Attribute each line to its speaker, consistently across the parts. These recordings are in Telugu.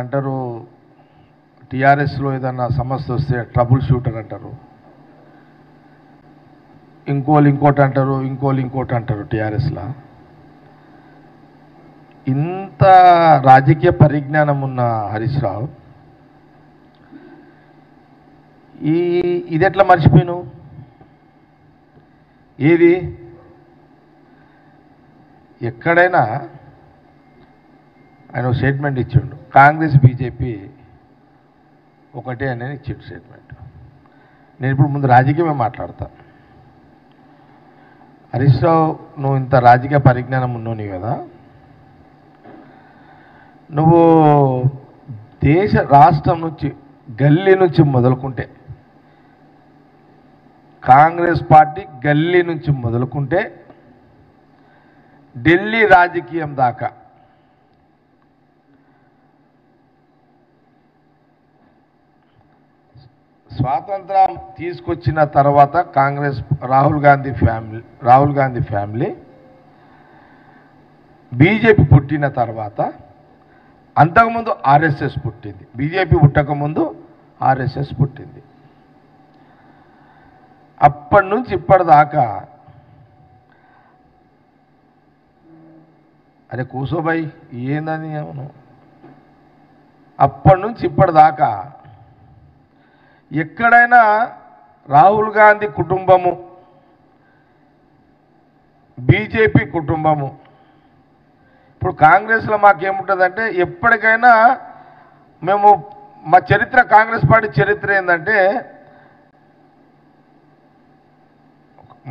Speaker 1: అంటారు టీఆర్ఎస్లో ఏదన్నా సమస్య వస్తే ట్రబుల్ షూటర్ అంటారు, ఇంకోటి అంటారు, ఇంకోటి అంటారు టీఆర్ఎస్లో. ఇంత రాజకీయ పరిజ్ఞానం ఉన్న హరీష్ రావు ఇది ఎట్లా మర్చిపోయినావు? ఏది ఎక్కడైనా ఆయన ఒక స్టేట్మెంట్ ఇచ్చిండు, కాంగ్రెస్ బీజేపీ ఒకటే అని ఇచ్చిండు స్టేట్మెంట్. నేను ఇప్పుడు ముందు రాజకీయమే మాట్లాడతా. హరీష్ రావు, నువ్వు ఇంత రాజకీయ పరిజ్ఞానం ఉన్నోని కదా, నువ్వు రాష్ట్రం నుంచి గల్లీ నుంచి మొదలుకుంటే, కాంగ్రెస్ పార్టీ గల్లీ నుంచి మొదలుకుంటే ఢిల్లీ రాజకీయం దాకా స్వాతంత్రం తీసుకొచ్చిన తర్వాత కాంగ్రెస్ రాహుల్ గాంధీ ఫ్యామిలీ బీజేపీ పుట్టిన తర్వాత, అంతకుముందు ఆర్ఎస్ఎస్ పుట్టింది, బీజేపీ పుట్టకముందు ఆర్ఎస్ఎస్ పుట్టింది. అప్పటి నుంచి ఇప్పటిదాకా అరే కూసోబాయ్ ఏందని అవును, అప్పటి నుంచి ఇప్పటిదాకా ఎక్కడైనా రాహుల్ గాంధీ కుటుంబము, బీజేపీ కుటుంబము, ఇప్పుడు కాంగ్రెస్లో మాకేముంటుందంటే ఎప్పటికైనా మేము మా చరిత్ర, కాంగ్రెస్ పార్టీ చరిత్ర ఏంటంటే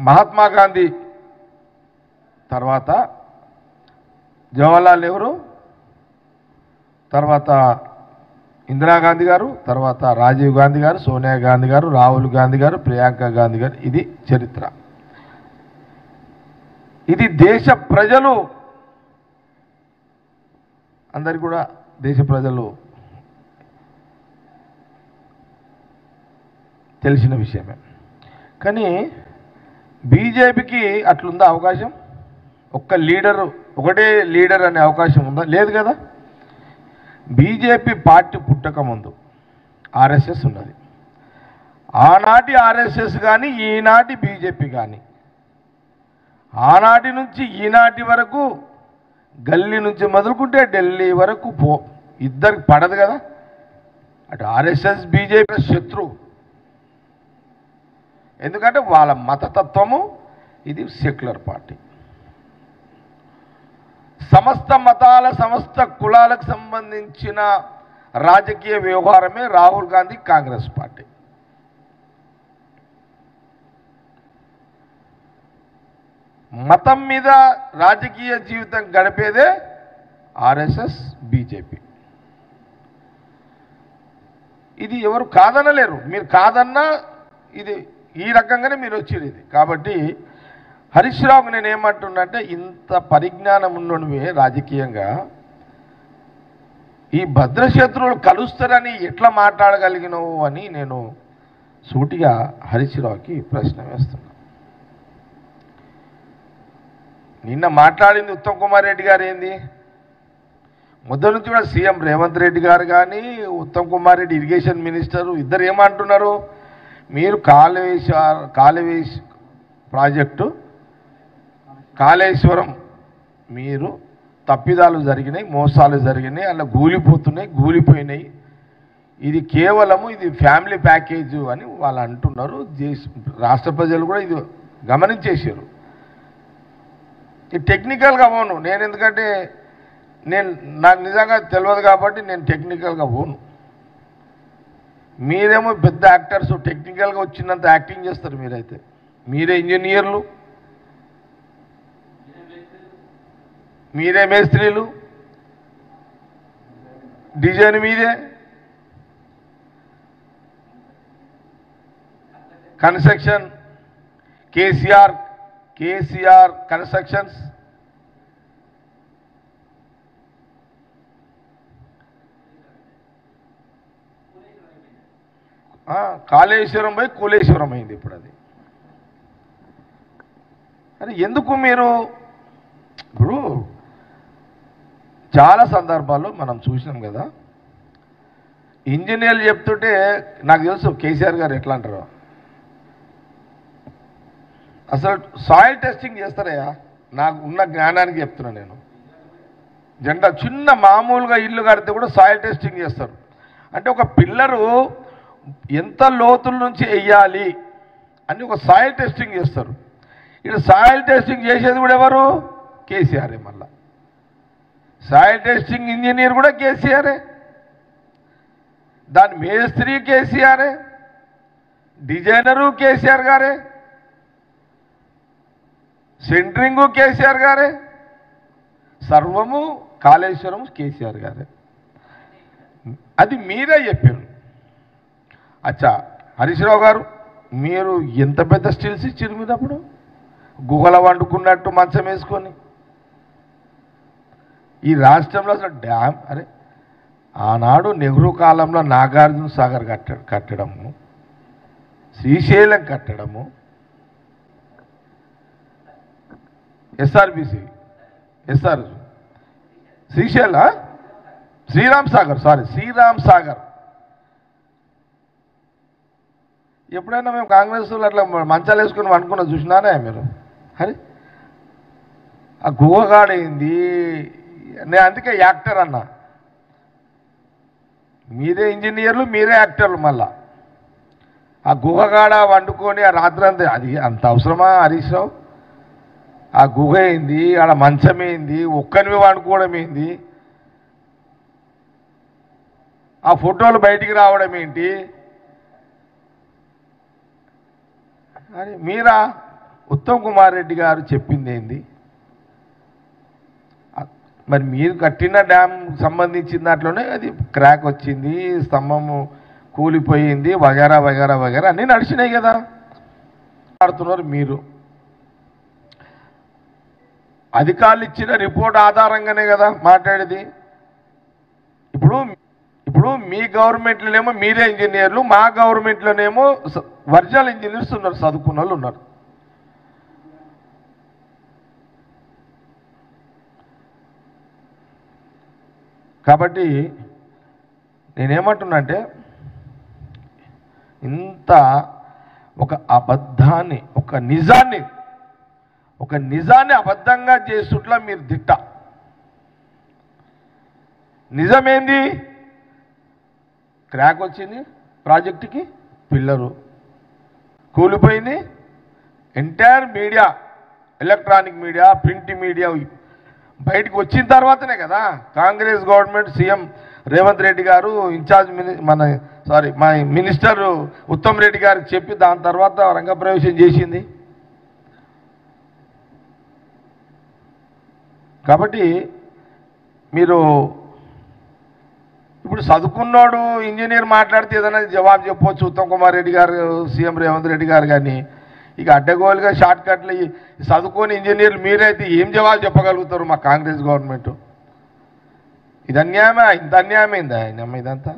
Speaker 1: మహాత్మా గాంధీ తర్వాత జవహర్లాల్ నెహ్రూ, తర్వాత ఇందిరాగాంధీ గారు, తర్వాత రాజీవ్ గాంధీ గారు, సోనియా గాంధీ గారు, రాహుల్ గాంధీ గారు, ప్రియాంక గాంధీ గారు. ఇది చరిత్ర. ఇది దేశ ప్రజలు అందరికీ కూడా, దేశ ప్రజలు తెలిసిన విషయమే. కానీ బీజేపీకి అట్లుందా అవకాశం? ఒకటే లీడర్ అనే అవకాశం ఉందా? లేదు కదా. బీజేపీ పార్టీ పుట్టకముందు ఆర్ఎస్ఎస్ ఉన్నది. ఆనాటి ఆర్ఎస్ఎస్ కానీ ఈనాటి బీజేపీ కానీ, ఆనాటి నుంచి ఈనాటి వరకు గల్లీ నుంచి మొదలుకుంటే ఢిల్లీ వరకు ఇద్దరికి పడదు కదా. అటు ఆర్ఎస్ఎస్ బీజేపీ శత్రువు. ఎందుకంటే వాళ్ళ మతతత్వము, ఇది సెక్యులర్ పార్టీ. సమస్త మతాల, సమస్త కులాలకు సంబంధించిన రాజకీయ వ్యవహారమే రాహుల్ గాంధీ కాంగ్రెస్ పార్టీ. మతం మీద రాజకీయ జీవితం గడిపేదే ఆర్ఎస్ఎస్ బీజేపీ. ఇది ఎవరు కాదనలేరు. మీరు కాదన్నా ఇది ఈ రకంగానే మీరు వచ్చేది. కాబట్టి హరీష్ రావుకు నేను ఏమంటున్నానంటే, ఇంత పరిజ్ఞానం ఉన్నవే రాజకీయంగా ఈ భద్రశత్రువులు కలుస్తారని ఎట్లా మాట్లాడగలిగినవు అని నేను సూటిగా హరీష్ రావుకి ప్రశ్న వేస్తున్నా. నిన్న మాట్లాడింది ఉత్తమ్ కుమార్ రెడ్డి గారు ఏంది? మొదటి నుంచి కూడా సీఎం రేవంత్ రెడ్డి గారు కానీ, ఉత్తమ్ కుమార్ రెడ్డి ఇరిగేషన్ మినిస్టరు ఇద్దరు ఏమంటున్నారు? మీరు కాళేశ్వరం ప్రాజెక్టు, కాళేశ్వరం మీరు తప్పిదాలు జరిగినాయి, మోసాలు జరిగినాయి, అలా గూలిపోయినాయి, ఇది కేవలము ఇది ఫ్యామిలీ ప్యాకేజు అని వాళ్ళు అంటున్నారు. రాష్ట్ర ప్రజలు కూడా ఇది గమనించేశారు. ఇది టెక్నికల్గా పోను నేను, ఎందుకంటే నాకు నిజంగా తెలియదు కాబట్టి నేను టెక్నికల్గా పోను. మీరేమో పెద్ద యాక్టర్స్, టెక్నికల్గా వచ్చినంత యాక్టింగ్ చేస్తారు. మీరైతే మీరే ఇంజనీర్లు, మీరే మేస్త్రీలు, డిజైన్ మీదే, కన్స్ట్రక్షన్ కేసీఆర్ కన్స్ట్రక్షన్స్, కాళేశ్వరం పోయి కూలేశ్వరం అయింది ఇప్పుడు అది. అది ఎందుకు మీరు ఇప్పుడు చాలా సందర్భాల్లో మనం చూసినాం కదా, ఇంజనీర్లు చెప్తుంటే నాకు తెలుసు కేసీఆర్ గారు ఎట్లా అంటారు. అసలు సాయిల్ టెస్టింగ్ చేస్తారయ్యా, నాకు ఉన్న జ్ఞానానికి చెప్తున్నా నేను. జెండా చిన్న మామూలుగా ఇల్లు కడితే కూడా సాయిల్ టెస్టింగ్ చేస్తారు. అంటే ఒక పిల్లరు ఎంత లోతుల నుంచి వెయ్యాలి అని ఒక సాయిల్ టెస్టింగ్ చేస్తారు. ఇక్కడ సాయిల్ టెస్టింగ్ చేసేది కూడా ఎవరు? కేసీఆరే. మళ్ళా సాయిల్ టెస్టింగ్ ఇంజనీర్ కూడా కేసీఆరే, దాని మేస్త్రి కేసీఆరే, డిజైనరు కేసీఆర్ గారే, సెంటరింగు కేసీఆర్ గారే, సర్వము కాళేశ్వరం కేసీఆర్ గారే. అది మీరే చెప్పారు. అచ్చా హరీష్ రావు గారు, మీరు ఎంత పెద్ద స్టిల్స్ ఇచ్చారు మీద అప్పుడు, గుహల వండుకున్నట్టు మంచం వేసుకొని. ఈ రాష్ట్రంలో అసలు డ్యామ్, అరే ఆనాడు నెహ్రూ కాలంలో నాగార్జున సాగర్ కట్టడము, శ్రీశైలం కట్టడము, ఎస్ఆర్బిసి శ్రీశైల శ్రీరామ్ సాగర్. ఎప్పుడైనా మేము కాంగ్రెస్ అట్లా మంచాలు వేసుకుని అనుకున్నా చూసినారా మీరు? అరే ఆ గుహగాడైంది. నేను అందుకే యాక్టర్ అన్నా. మీరే ఇంజనీర్లు, మీరే యాక్టర్లు. మళ్ళా ఆ గుహగాడ వండుకొని ఆ రాత్రంతా అది అంత అవసరమా హరీష్ రావు? ఆ గుహ ఏంది, ఆడ మంచం ఏంది, ఒక్కనివి వండుకోవడం ఏంది, ఆ ఫోటోలు బయటికి రావడం ఏంటి? అని మీరా ఉత్తమ్ కుమార్ రెడ్డి గారు చెప్పింది ఏంది? మరి మీరు కట్టిన డ్యామ్ సంబంధించిన దాంట్లోనే అది క్రాక్ వచ్చింది, స్తంభము కూలిపోయింది, వగేరా వగేరా వగేరా అన్నీ నడిచినాయి కదా. ఆడుతున్నారు మీరు. అధికారులు ఇచ్చిన రిపోర్ట్ ఆధారంగానే కదా మాట్లాడేది. ఇప్పుడు మీ గవర్నమెంట్లోనేమో మీరే ఇంజనీర్లు, మా గవర్నమెంట్లోనేమో ఒరిజినల్ ఇంజనీర్స్ ఉన్నారు, చదువుకున్న వాళ్ళు ఉన్నారు. కాబట్టి నేనేమంటున్నా అంటే, ఇంత ఒక అబద్ధాన్ని, ఒక నిజాన్ని అబద్ధంగా చేస్తుట్లా మీరు దిట్ట. నిజమేంది? క్రాక్ వచ్చింది ప్రాజెక్టుకి, పిల్లరు కూలిపోయింది. Entire media, electronic media, print media బయటకు వచ్చిన తర్వాతనే కదా కాంగ్రెస్ గవర్నమెంట్, సీఎం రేవంత్ రెడ్డి గారు, ఇన్ఛార్జ్ మా మినిస్టర్ ఉత్తమ్ రెడ్డి గారికి చెప్పి దాని తర్వాత రంగప్రవేశం చేసింది. కాబట్టి మీరు ఇప్పుడు చదువుకున్నాడు ఇంజనీర్ మాట్లాడితే ఏదైనా జవాబు చెప్పవచ్చు ఉత్తమ్ కుమార్ రెడ్డి గారు, సీఎం రేవంత్ రెడ్డి గారు. కానీ ఇక అడ్డగోలుగా షార్ట్ కట్లు చదువుకొని ఇంజనీర్లు మీరైతే ఏం జవాబు చెప్పగలుగుతారు మా కాంగ్రెస్ గవర్నమెంట్? ఇది అన్యాయమే, ఇంత అన్యాయమైందా ఇదంతా?